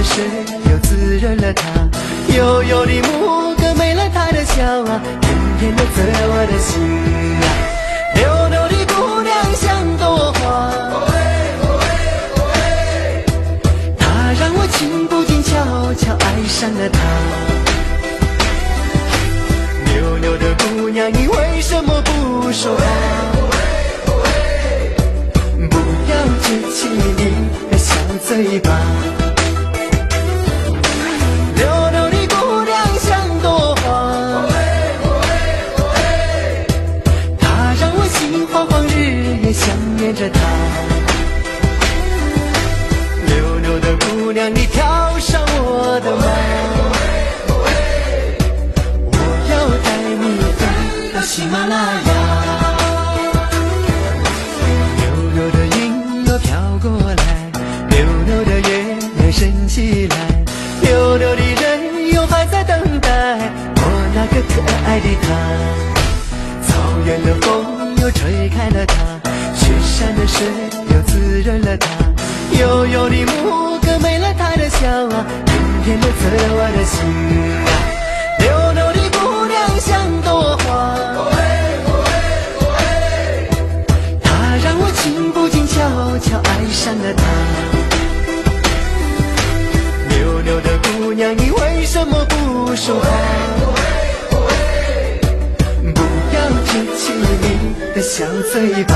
的水又滋润了它，悠悠的牧歌没了它的笑啊，甜甜的刺了我的心啊。溜溜的姑娘像朵花，她让我情不禁悄悄爱上了她。溜溜的姑娘，你为什么不说话？不要撅起你的小嘴巴。溜溜的姑娘像朵花，她让我心慌慌，日夜想念着她。溜溜的姑娘，你跳上我的马，我要带你飞到喜马拉雅。溜溜的云又飘过来，溜溜的月亮升起来，溜溜的人又还在等待我那个可爱的他。草原的风又吹开了它，雪山的水又滋润了它，悠悠的牧歌没了它的笑啊，甜甜的刺了我的心啊。溜溜的姑娘像朵花，她让我情不禁悄悄爱上了她。溜溜的姑娘，你为什么不说话？不要撅起你的小嘴巴。